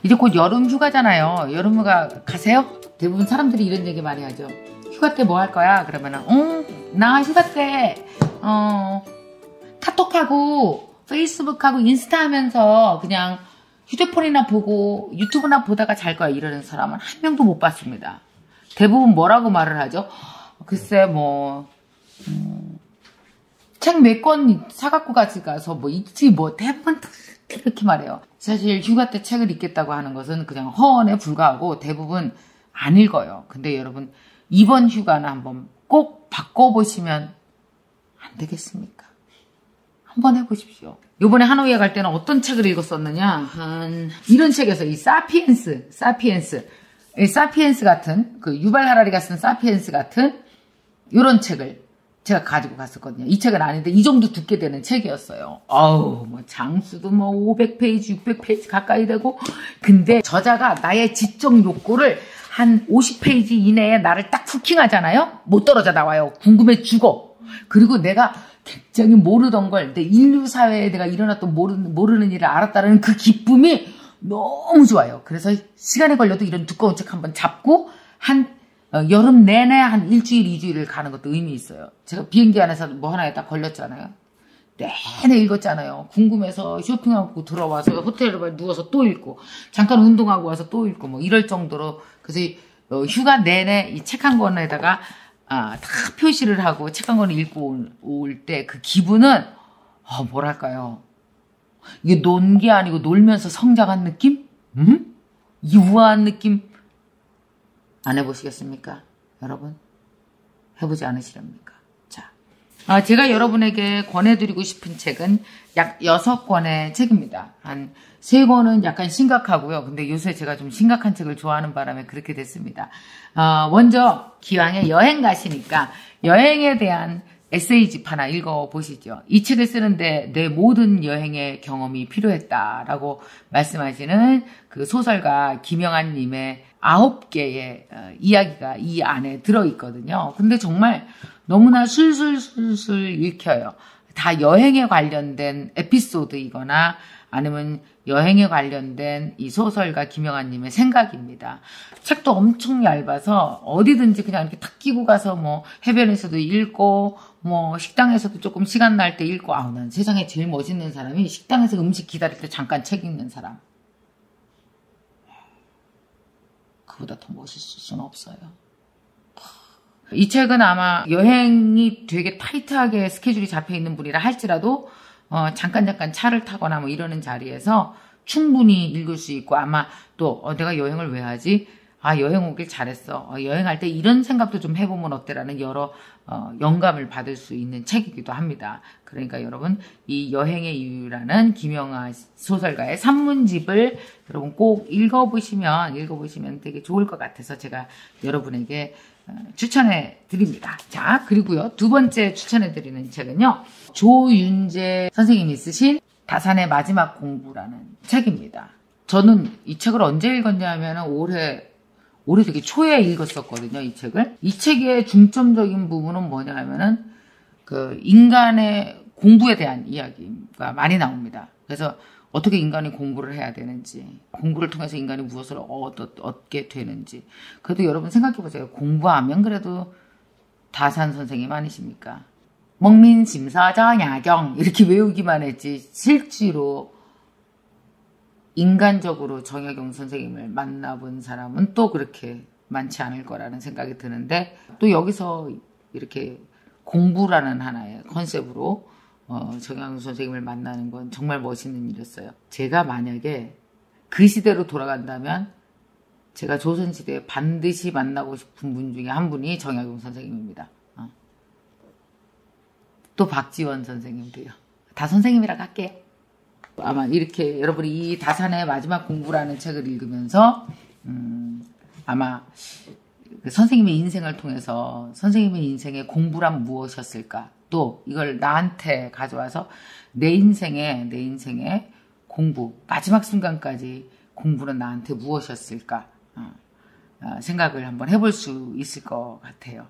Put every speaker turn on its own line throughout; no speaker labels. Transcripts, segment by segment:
이제 곧 여름 휴가잖아요. 여름 휴가 가세요? 대부분 사람들이 이런 얘기 많이 하죠. 휴가 때 뭐 할 거야? 그러면은 나 휴가 때 카톡하고 페이스북하고 인스타 하면서 그냥 휴대폰이나 보고 유튜브나 보다가 잘 거야 이러는 사람은 한 명도 못 봤습니다. 대부분 뭐라고 말을 하죠? 글쎄 뭐 책 몇 권 사갖고 가서 뭐 있지 뭐 대부분 이렇게 말해요. 사실 휴가 때 책을 읽겠다고 하는 것은 그냥 허언에 불과하고 대부분 안 읽어요. 근데 여러분 이번 휴가는 한번 꼭 바꿔보시면 안 되겠습니까? 한번 해보십시오. 요번에 하노이에 갈 때는 어떤 책을 읽었었느냐? 이런 책에서 이 사피엔스 같은 그 유발 하라리가 쓴 사피엔스 같은 이런 책을 제가 가지고 갔었거든요. 이 책은 아닌데 이 정도 두께 되는 책이었어요. 어우, 뭐 장수도 뭐 500페이지, 600페이지 가까이 되고 근데 저자가 나의 지적 욕구를 한 50페이지 이내에 나를 딱 후킹하잖아요. 못 떨어져 나와요. 궁금해 죽어. 그리고 내가 굉장히 모르던 걸 내 인류 사회에 내가 일어났던 모르는 일을 알았다는 그 기쁨이 너무 좋아요. 그래서 시간이 걸려도 이런 두꺼운 책 한번 잡고 여름 내내 한 일주일, 2주일을 가는 것도 의미 있어요. 제가 비행기 안에서 뭐 하나에 딱 걸렸잖아요. 내내 읽었잖아요. 궁금해서 쇼핑하고 들어와서 호텔에 누워서 또 읽고 잠깐 운동하고 와서 또 읽고 뭐 이럴 정도로 그래서 휴가 내내 이 책 한 권에다가 다 표시를 하고 책 한 권을 읽고 올 때 그 기분은 뭐랄까요. 이게 논 게 아니고 놀면서 성장한 느낌? 유아한 느낌? 안 해보시겠습니까? 여러분? 해보지 않으시렵니까? 자, 제가 여러분에게 권해드리고 싶은 책은 약 6권의 책입니다. 한 3권은 약간 심각하고요. 근데 요새 제가 좀 심각한 책을 좋아하는 바람에 그렇게 됐습니다. 먼저 기왕에 여행 가시니까 여행에 대한 에세이집 하나 읽어보시죠. 이 책을 쓰는데 내 모든 여행의 경험이 필요했다라고 말씀하시는 그 소설가 김영환님의 9개의 이야기가 이 안에 들어있거든요. 근데 정말 너무나 술술술술 읽혀요. 다 여행에 관련된 에피소드이거나 아니면 여행에 관련된 이 소설가 김영환님의 생각입니다. 책도 엄청 얇아서 어디든지 그냥 이렇게 탁 끼고 가서 뭐 해변에서도 읽고 뭐 식당에서도 조금 시간 날 때 읽고 난 세상에 제일 멋있는 사람이 식당에서 음식 기다릴 때 잠깐 책 읽는 사람. 그보다 더 멋있을 수는 없어요. 이 책은 아마 여행이 되게 타이트하게 스케줄이 잡혀 있는 분이라 할지라도 잠깐 차를 타거나 뭐 이러는 자리에서 충분히 읽을 수 있고 아마 또 내가 여행을 왜 하지? 여행 오길 잘했어. 여행할 때 이런 생각도 좀 해보면 어때라는 여러 영감을 받을 수 있는 책이기도 합니다. 그러니까 여러분 이 여행의 이유라는 김영하 소설가의 산문집을 여러분 꼭 읽어보시면 되게 좋을 것 같아서 제가 여러분에게 추천해 드립니다. 자, 그리고요. 두 번째 추천해 드리는 책은요. 조윤재 선생님이 쓰신 다산의 마지막 공부라는 책입니다. 저는 이 책을 언제 읽었냐 하면 올해 되게 초에 읽었었거든요, 이 책을. 이 책의 중점적인 부분은 뭐냐 하면은 그 인간의 공부에 대한 이야기가 많이 나옵니다. 그래서 어떻게 인간이 공부를 해야 되는지, 공부를 통해서 인간이 무엇을 얻게 되는지. 그래도 여러분 생각해보세요. 공부하면 그래도 다산 선생님 아니십니까? 먹민, 심사자, 야경 이렇게 외우기만 했지 실제로 인간적으로 정약용 선생님을 만나본 사람은 또 그렇게 많지 않을 거라는 생각이 드는데 또 여기서 이렇게 공부라는 하나의 컨셉으로 정약용 선생님을 만나는 건 정말 멋있는 일이었어요. 제가 만약에 그 시대로 돌아간다면 제가 조선시대에 반드시 만나고 싶은 분 중에 한 분이 정약용 선생님입니다. 또 박지원 선생님도요. 다 선생님이라 할게요. 아마 이렇게 여러분이 이 다산의 마지막 공부라는 책을 읽으면서 아마 그 선생님의 인생을 통해서 선생님의 인생의 공부란 무엇이었을까? 또 이걸 나한테 가져와서 내 인생의 공부, 마지막 순간까지 공부는 나한테 무엇이었을까? 생각을 한번 해볼 수 있을 것 같아요.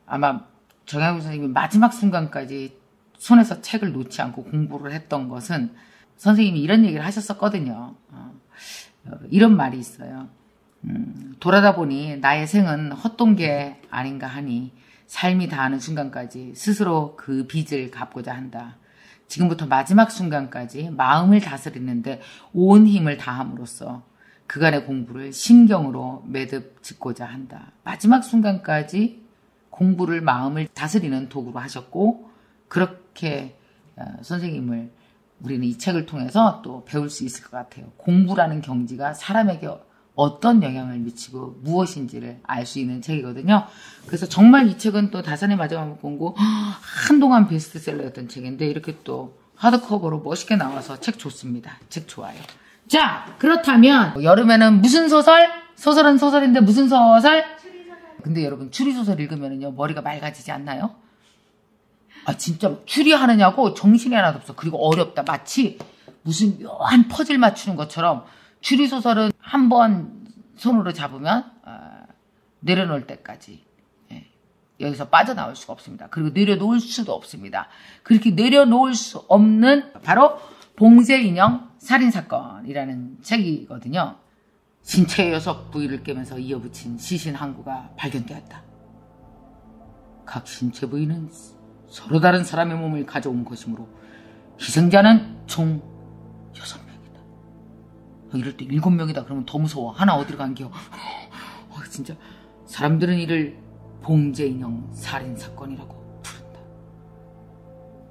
아마 정약용 선생님이 마지막 순간까지 손에서 책을 놓지 않고 공부를 했던 것은 선생님이 이런 얘기를 하셨었거든요. 이런 말이 있어요. 돌아다 보니 나의 생은 헛돈 게 아닌가 하니 삶이 다하는 순간까지 스스로 그 빚을 갚고자 한다. 지금부터 마지막 순간까지 마음을 다스리는데 온 힘을 다함으로써 그간의 공부를 신경으로 매듭 짓고자 한다. 마지막 순간까지 공부를 마음을 다스리는 도구로 하셨고 그렇게 선생님을 우리는 이 책을 통해서 또 배울 수 있을 것 같아요. 공부라는 경지가 사람에게 어떤 영향을 미치고 무엇인지를 알 수 있는 책이거든요. 그래서 정말 이 책은 또 다산의 마지막 공부 한동안 베스트셀러였던 책인데 이렇게 또 하드커버로 멋있게 나와서 책 좋습니다. 책 좋아요. 자, 그렇다면 여름에는 무슨 소설? 소설은 소설인데 무슨 소설? 근데 여러분 추리소설 읽으면요 머리가 맑아지지 않나요? 아 진짜 추리하느냐고 정신이 하나도 없어. 그리고 어렵다. 마치 무슨 묘한 퍼즐 맞추는 것처럼 추리소설은 한번 손으로 잡으면 내려놓을 때까지 여기서 빠져나올 수가 없습니다. 그리고 내려놓을 수도 없습니다. 그렇게 내려놓을 수 없는 바로 봉제인형 살인사건이라는 책이거든요. 신체의 6부위를 깨면서 이어붙인 시신 한 구가 발견되었다. 각 신체 부위는 서로 다른 사람의 몸을 가져온 것이므로 희생자는 총 6명이다. 이럴 때 7명이다 그러면 더 무서워. 하나 어디로 간겨. 진짜 사람들은 이를 봉제인형 살인사건이라고 부른다.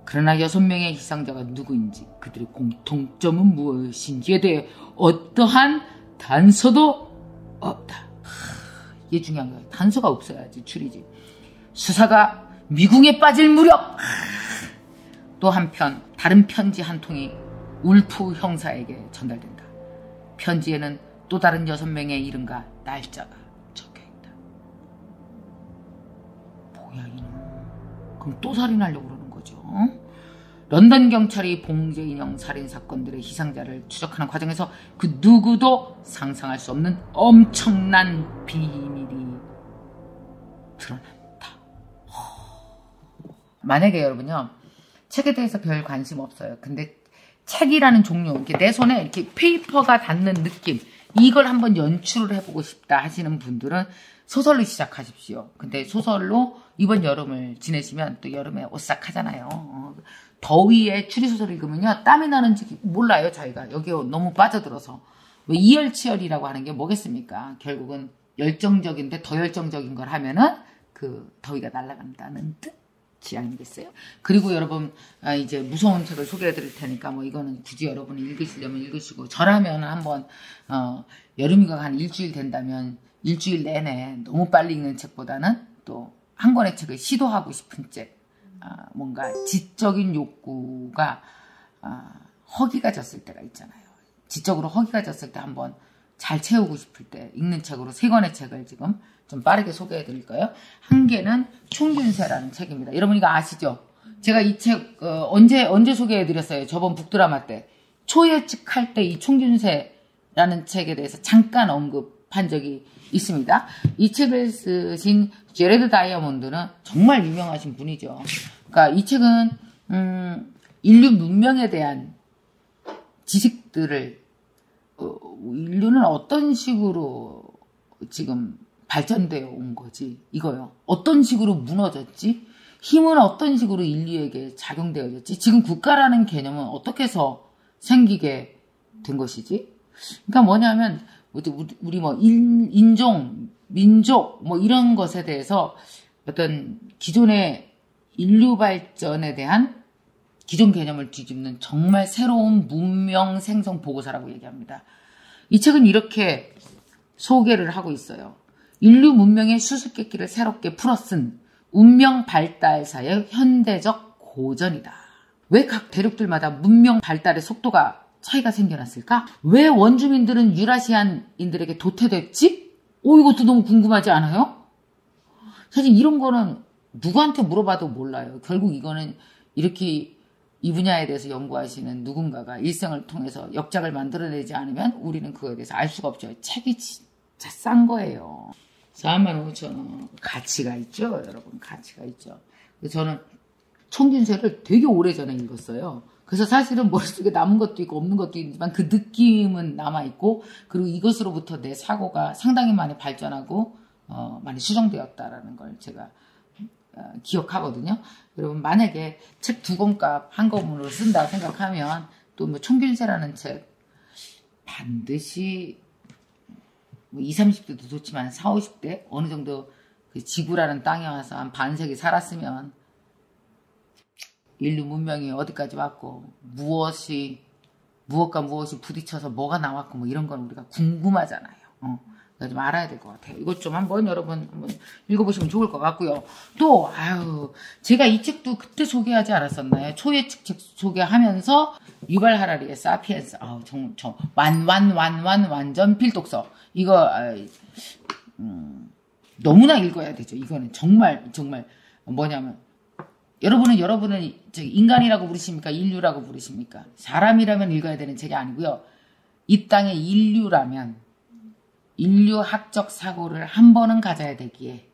그러나 6명의 희생자가 누구인지 그들의 공통점은 무엇인지에 대해 어떠한 단서도 없다. 이게 중요한 거예요. 단서가 없어야지 추리지. 수사가 미궁에 빠질 무렵 또 한편 다른 편지 한 통이 울프 형사에게 전달된다. 편지에는 또 다른 6명의 이름과 날짜가 적혀있다. 뭐야 이놈. 그럼 또 살인하려고 그러는 거죠. 런던 경찰이 봉제인형 살인사건들의 희생자를 추적하는 과정에서 그 누구도 상상할 수 없는 엄청난 비밀이 드러난다. 만약에 여러분요 책에 대해서 별 관심 없어요. 근데 책이라는 종류, 이렇게 내 손에 이렇게 페이퍼가 닿는 느낌, 이걸 한번 연출을 해보고 싶다 하시는 분들은 소설로 시작하십시오. 근데 소설로 이번 여름을 지내시면 또 여름에 오싹하잖아요. 더위에 추리소설 읽으면요 땀이 나는지 몰라요. 자기가 여기에 너무 빠져들어서. 왜 이열치열이라고 하는 게 뭐겠습니까? 결국은 열정적인데 더 열정적인 걸 하면은 그 더위가 날아간다는 뜻이 아니겠어요? 그리고 여러분 이제 무서운 책을 소개해 드릴 테니까 뭐 이거는 굳이 여러분이 읽으시려면 읽으시고, 저라면 한번 여름이가 한 일주일 된다면 일주일 내내 너무 빨리 읽는 책보다는 또 한 권의 책을 시도하고 싶은 책, 뭔가 지적인 욕구가 허기가 졌을 때가 있잖아요. 지적으로 허기가 졌을 때 한번 잘 채우고 싶을 때 읽는 책으로 3권의 책을 지금 좀 빠르게 소개해 드릴 거예요. 한 개는 총균세라는 책입니다. 여러분 이거 아시죠? 제가 이 책 언제 소개해 드렸어요? 저번 북드라마 때 초예측할 때 이 총균세라는 책에 대해서 잠깐 언급한 적이 있습니다. 이 책을 쓰신 제레드 다이아몬드는 정말 유명하신 분이죠. 그러니까 이 책은 인류 문명에 대한 지식들을 인류는 어떤 식으로 지금 발전되어 온 거지 이거요. 어떤 식으로 무너졌지? 힘은 어떤 식으로 인류에게 작용되어졌지? 지금 국가라는 개념은 어떻게 해서 생기게 된 것이지? 그러니까 뭐냐면 우리 뭐 인종, 민족 뭐 이런 것에 대해서 어떤 기존의 인류 발전에 대한 기존 개념을 뒤집는 정말 새로운 문명 생성 보고서라고 얘기합니다. 이 책은 이렇게 소개를 하고 있어요. 인류 문명의 수수께끼를 새롭게 풀어쓴 운명 발달사의 현대적 고전이다. 왜 각 대륙들마다 문명 발달의 속도가 차이가 생겨났을까? 왜 원주민들은 유라시안인들에게 도태됐지? 이것도 너무 궁금하지 않아요? 사실 이런 거는 누구한테 물어봐도 몰라요. 결국 이거는 이렇게 이 분야에 대해서 연구하시는 누군가가 일생을 통해서 역작을 만들어내지 않으면 우리는 그거에 대해서 알 수가 없죠. 책이 진짜 싼 거예요. 45,000원. 가치가 있죠, 여러분. 가치가 있죠. 저는 총균세를 되게 오래전에 읽었어요. 그래서 사실은 머릿속에 남은 것도 있고 없는 것도 있지만 그 느낌은 남아있고 그리고 이것으로부터 내 사고가 상당히 많이 발전하고 많이 수정되었다라는 걸 제가 기억하거든요. 여러분 만약에 책 2권값 한 권으로 쓴다 생각하면 또 뭐 총균세라는 책 반드시 뭐 20, 30대도 좋지만 40, 50대 어느 정도 그 지구라는 땅에 와서 한 반세기 살았으면 인류 문명이 어디까지 왔고 무엇과 무엇이 부딪혀서 뭐가 나왔고 뭐 이런 건 우리가 궁금하잖아요. 그러니까 좀 알아야 될 것 같아요. 이것 좀 한번 여러분 한번 읽어보시면 좋을 것 같고요. 또 제가 이 책도 그때 소개하지 않았었나요? 초예 책 소개하면서 유발 하라리의 사피엔스. 완전 필독서. 이거 너무나 읽어야 되죠. 이거는 정말 뭐냐면 여러분은 인간이라고 부르십니까? 인류라고 부르십니까? 사람이라면 읽어야 되는 책이 아니고요. 이 땅의 인류라면 인류학적 사고를 한 번은 가져야 되기에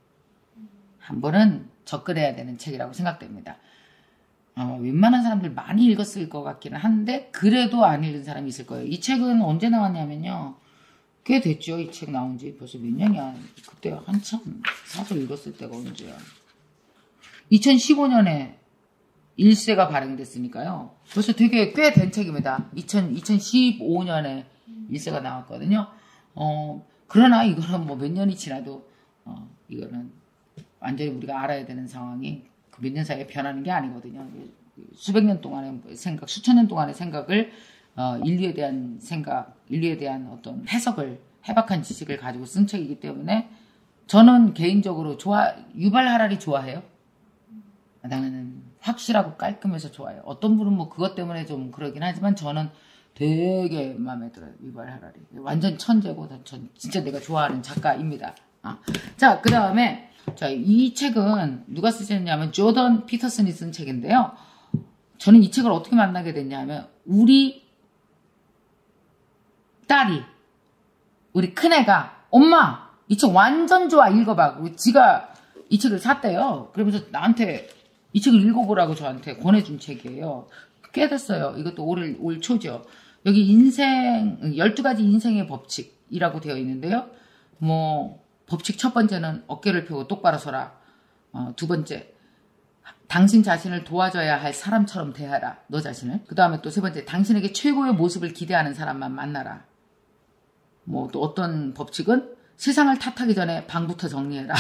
한 번은 접근해야 되는 책이라고 생각됩니다. 웬만한 사람들 많이 읽었을 것 같기는 한데 그래도 안 읽은 사람이 있을 거예요. 이 책은 언제 나왔냐면요. 꽤 됐죠. 이 책 나온 지 벌써 몇 년이야. 그때 한참 사서 읽었을 때가 언제야. 2015년에 1세가 발행됐으니까요. 벌써 되게 꽤 된 책입니다. 2015년에 1세가 나왔거든요. 그러나 이거는 뭐 몇 년이 지나도 이거는 완전히 우리가 알아야 되는 상황이 그 몇 년 사이에 변하는 게 아니거든요. 수백 년 동안의 생각, 수천 년 동안의 생각을 인류에 대한 생각, 인류에 대한 어떤 해석을 해박한 지식을 가지고 쓴 책이기 때문에 저는 개인적으로 유발 하라리 좋아해요. 나는 확실하고 깔끔해서 좋아요. 어떤 분은 뭐 그것 때문에 좀 그러긴 하지만 저는 되게 마음에 들어요. 유발 하라리. 완전 천재고 전 진짜 내가 좋아하는 작가입니다. 자, 그 다음에 이 책은 누가 쓰셨냐면 조던 피터슨이 쓴 책인데요. 저는 이 책을 어떻게 만나게 됐냐면 우리 딸이 우리 큰애가 엄마 이 책 완전 좋아 읽어봐. 그리고 지가 이 책을 샀대요. 그러면서 나한테 이 책을 읽어보라고 저한테 권해준 책이에요. 꽤 됐어요. 이것도 올 초죠. 여기 12가지 인생의 법칙이라고 되어 있는데요. 뭐 법칙 첫 번째는 어깨를 펴고 똑바로 서라. 두 번째, 당신 자신을 도와줘야 할 사람처럼 대하라. 너 자신을. 그 다음에 또 세 번째, 당신에게 최고의 모습을 기대하는 사람만 만나라. 뭐 또 어떤 법칙은 세상을 탓하기 전에 방부터 정리해라.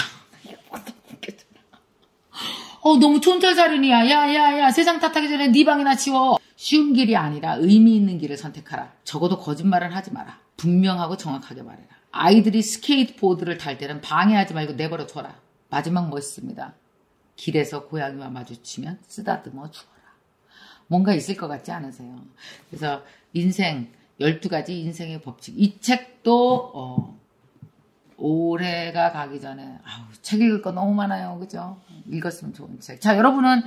너무 촌철살인이야. 야, 세상 탓하기 전에 네 방이나 치워. 쉬운 길이 아니라 의미 있는 길을 선택하라. 적어도 거짓말을 하지 마라. 분명하고 정확하게 말해라. 아이들이 스케이트보드를 탈 때는 방해하지 말고 내버려 둬라. 마지막 멋있습니다. 길에서 고양이와 마주치면 쓰다듬어 주어라. 뭔가 있을 것 같지 않으세요? 그래서 12가지 인생의 법칙. 이 책도 올해가 가기 전에 책 읽을 거 너무 많아요. 그죠? 읽었으면 좋은 책. 자, 여러분은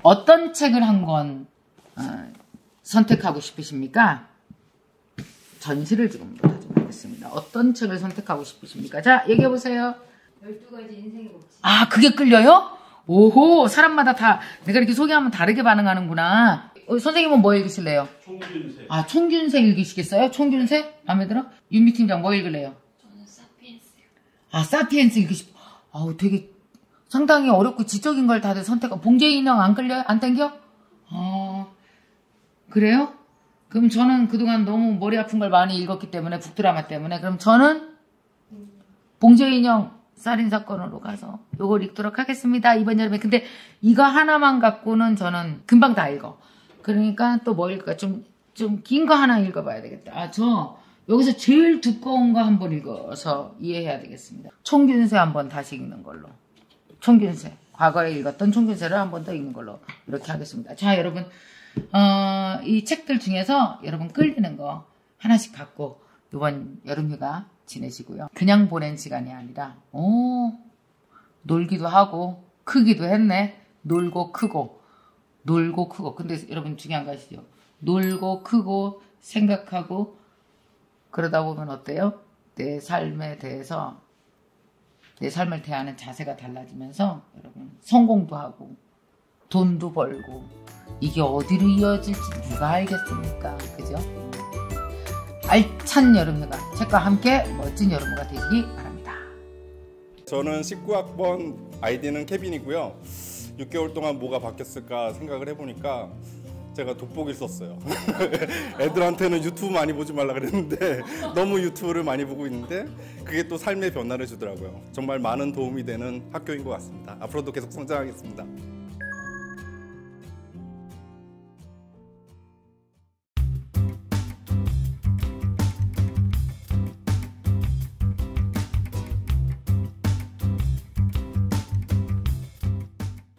어떤 책을 한 권 선택하고 싶으십니까? 전시를 지금부터 좀 하겠습니다. 어떤 책을 선택하고 싶으십니까? 자, 얘기해보세요.
12가지 인생의 법칙.
그게 끌려요? 오호, 사람마다 다 내가 이렇게 소개하면 다르게 반응하는구나. 선생님은 뭐 읽으실래요?
총균세.
총균세 읽으시겠어요? 총균세? 마음에 들어? 윤미 팀장 뭐 읽을래요?
저는 사피엔스요.
사피엔스 읽으시고. 되게 상당히 어렵고 지적인 걸 다들 선택하고. 봉제인형 안 끌려요? 안 땡겨? 그래요? 그럼 저는 그동안 너무 머리 아픈 걸 많이 읽었기 때문에, 북드라마 때문에. 그럼 저는 봉제인형 살인사건으로 가서 요걸 읽도록 하겠습니다. 이번 여름에. 근데 이거 하나만 갖고는 저는 금방 다 읽어. 그러니까 또 뭐 읽을까? 좀 긴 거 하나 읽어봐야 되겠다. 저 여기서 제일 두꺼운 거 한번 읽어서 이해해야 되겠습니다. 총균세 한번 다시 읽는 걸로. 총균세. 과거에 읽었던 총균세를 한번 더 읽는 걸로 이렇게 하겠습니다. 자, 여러분. 이 책들 중에서 여러분 끌리는 거 하나씩 갖고 이번 여름휴가 지내시고요. 그냥 보낸 시간이 아니라 놀기도 하고 크기도 했네. 놀고 크고. 근데 여러분 중요한 거 아시죠? 놀고 크고 생각하고 그러다 보면 어때요? 내 삶에 대해서 내 삶을 대하는 자세가 달라지면서 여러분 성공도 하고 돈도 벌고 이게 어디로 이어질지 누가 알겠습니까? 그죠? 알찬 여름휴가 책과 함께 멋진 여름휴가 되시기 바랍니다.
저는 19학번 아이디는 케빈이고요. 6개월 동안 뭐가 바뀌었을까 생각을 해보니까 제가 돋보기를 썼어요. 애들한테는 유튜브 많이 보지 말라 그랬는데 너무 유튜브를 많이 보고 있는데 그게 또 삶의 변화를 주더라고요. 정말 많은 도움이 되는 학교인 것 같습니다. 앞으로도 계속 성장하겠습니다.